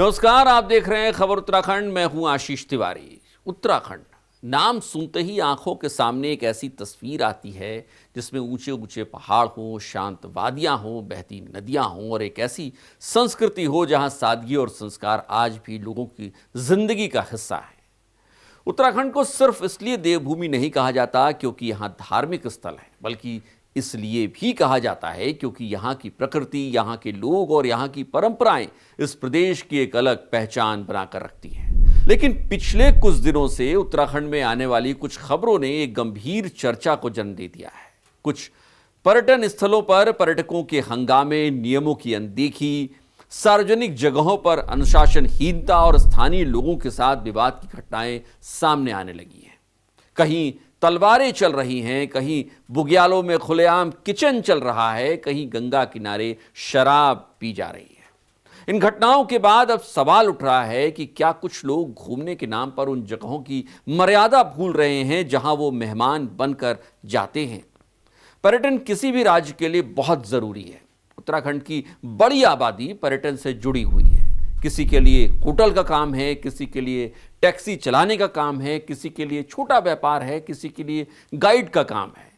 नमस्कार, आप देख रहे हैं खबर उत्तराखंड। मैं हूं आशीष तिवारी। उत्तराखंड नाम सुनते ही आंखों के सामने एक ऐसी तस्वीर आती है जिसमें ऊंचे ऊंचे पहाड़ हो, शांत वादियां हो, बहती नदियां हो और एक ऐसी संस्कृति हो जहां सादगी और संस्कार आज भी लोगों की जिंदगी का हिस्सा है। उत्तराखंड को सिर्फ इसलिए देवभूमि नहीं कहा जाता क्योंकि यहाँ धार्मिक स्थल है, बल्कि इसलिए भी कहा जाता है क्योंकि यहाँ की प्रकृति, यहाँ के लोग और यहाँ की परंपराएं इस प्रदेश की एक अलग पहचान बनाकर रखती हैं। लेकिन पिछले कुछ दिनों से उत्तराखंड में आने वाली कुछ खबरों ने एक गंभीर चर्चा को जन्म दे दिया है। कुछ पर्यटन स्थलों पर पर्यटकों के हंगामे, नियमों की अनदेखी, सार्वजनिक जगहों पर अनुशासनहीनता और स्थानीय लोगों के साथ विवाद की घटनाएं सामने आने लगी हैं। कहीं तलवारें चल रही हैं, कहीं बुग्यालों में खुलेआम किचन चल रहा है, कहीं गंगा किनारे शराब पी जा रही है। इन घटनाओं के बाद अब सवाल उठ रहा है कि क्या कुछ लोग घूमने के नाम पर उन जगहों की मर्यादा भूल रहे हैं जहां वो मेहमान बनकर जाते हैं। पर्यटन किसी भी राज्य के लिए बहुत जरूरी है। उत्तराखंड की बड़ी आबादी पर्यटन से जुड़ी हुई है। किसी के लिए होटल का काम है, किसी के लिए टैक्सी चलाने का काम है, किसी के लिए छोटा व्यापार है, किसी के लिए गाइड का काम है।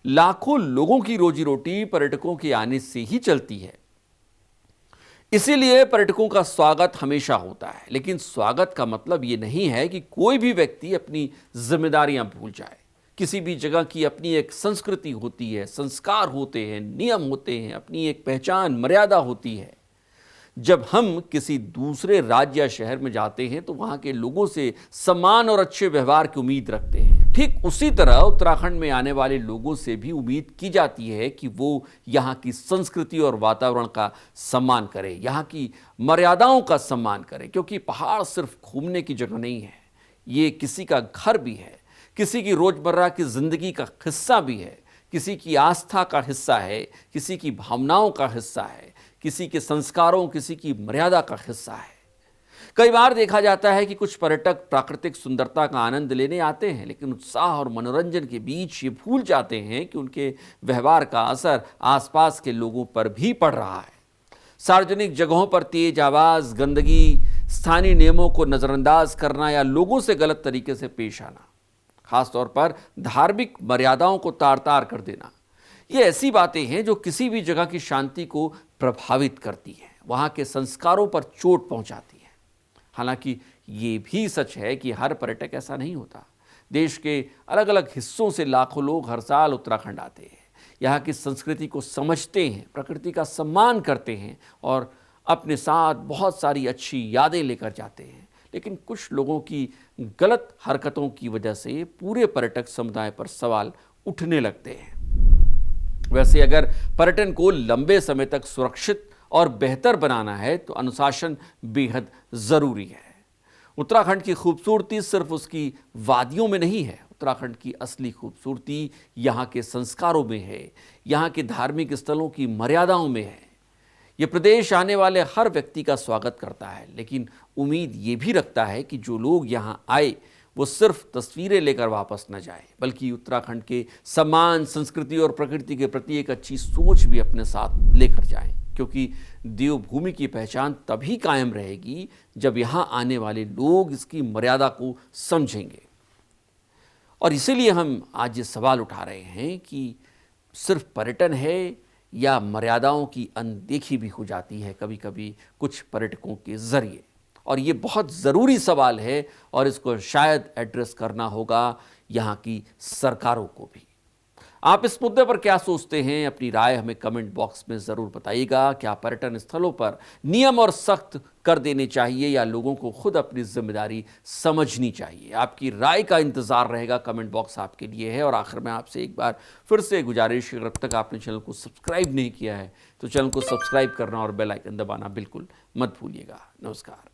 लाखों लोगों की रोजी रोटी पर्यटकों के आने से ही चलती है। इसीलिए पर्यटकों का स्वागत हमेशा होता है, लेकिन स्वागत का मतलब यह नहीं है कि कोई भी व्यक्ति अपनी जिम्मेदारियां भूल जाए। किसी भी जगह की अपनी एक संस्कृति होती है, संस्कार होते हैं, नियम होते हैं, अपनी एक पहचान, मर्यादा होती है। जब हम किसी दूसरे राज्य या शहर में जाते हैं तो वहां के लोगों से सम्मान और अच्छे व्यवहार की उम्मीद रखते हैं। ठीक उसी तरह उत्तराखंड में आने वाले लोगों से भी उम्मीद की जाती है कि वो यहाँ की संस्कृति और वातावरण का सम्मान करें, यहाँ की मर्यादाओं का सम्मान करें, क्योंकि पहाड़ सिर्फ घूमने की जगह नहीं है, ये किसी का घर भी है, किसी की रोजमर्रा की जिंदगी का हिस्सा भी है, किसी की आस्था का हिस्सा है, किसी की भावनाओं का हिस्सा है, किसी के संस्कारों, किसी की मर्यादा का हिस्सा है। कई बार देखा जाता है कि कुछ पर्यटक प्राकृतिक सुंदरता का आनंद लेने आते हैं, लेकिन उत्साह और मनोरंजन के बीच ये भूल जाते हैं कि उनके व्यवहार का असर आसपास के लोगों पर भी पड़ रहा है। सार्वजनिक जगहों पर तेज आवाज, गंदगी, स्थानीय नियमों को नजरअंदाज करना या लोगों से गलत तरीके से पेश आना, खासतौर पर धार्मिक मर्यादाओं को तार तार कर देना, ये ऐसी बातें हैं जो किसी भी जगह की शांति को प्रभावित करती हैं, वहाँ के संस्कारों पर चोट पहुँचाती है। हालांकि ये भी सच है कि हर पर्यटक ऐसा नहीं होता। देश के अलग अलग हिस्सों से लाखों लोग हर साल उत्तराखंड आते हैं, यहाँ की संस्कृति को समझते हैं, प्रकृति का सम्मान करते हैं और अपने साथ बहुत सारी अच्छी यादें लेकर जाते हैं। लेकिन कुछ लोगों की गलत हरकतों की वजह से पूरे पर्यटक समुदाय पर सवाल उठने लगते हैं। वैसे अगर पर्यटन को लंबे समय तक सुरक्षित और बेहतर बनाना है तो अनुशासन बेहद ज़रूरी है। उत्तराखंड की खूबसूरती सिर्फ उसकी वादियों में नहीं है। उत्तराखंड की असली खूबसूरती यहाँ के संस्कारों में है, यहाँ के धार्मिक स्थलों की मर्यादाओं में है। ये प्रदेश आने वाले हर व्यक्ति का स्वागत करता है, लेकिन उम्मीद ये भी रखता है कि जो लोग यहाँ आए वो सिर्फ तस्वीरें लेकर वापस न जाए, बल्कि उत्तराखंड के सम्मान, संस्कृति और प्रकृति के प्रति एक अच्छी सोच भी अपने साथ लेकर जाएं, क्योंकि देवभूमि की पहचान तभी कायम रहेगी जब यहाँ आने वाले लोग इसकी मर्यादा को समझेंगे। और इसीलिए हम आज ये सवाल उठा रहे हैं कि सिर्फ पर्यटन है या मर्यादाओं की अनदेखी भी हो जाती है कभी कभी कुछ पर्यटकों के जरिए। और ये बहुत ज़रूरी सवाल है और इसको शायद एड्रेस करना होगा यहाँ की सरकारों को भी। आप इस मुद्दे पर क्या सोचते हैं? अपनी राय हमें कमेंट बॉक्स में ज़रूर बताइएगा। क्या पर्यटन स्थलों पर नियम और सख्त कर देने चाहिए या लोगों को खुद अपनी जिम्मेदारी समझनी चाहिए? आपकी राय का इंतज़ार रहेगा, कमेंट बॉक्स आपके लिए है। और आखिर में आपसे एक बार फिर से गुजारिश है, अब तक आपने चैनल को सब्सक्राइब नहीं किया है तो चैनल को सब्सक्राइब करना और बेल आइकन दबाना बिल्कुल मत भूलिएगा। नमस्कार।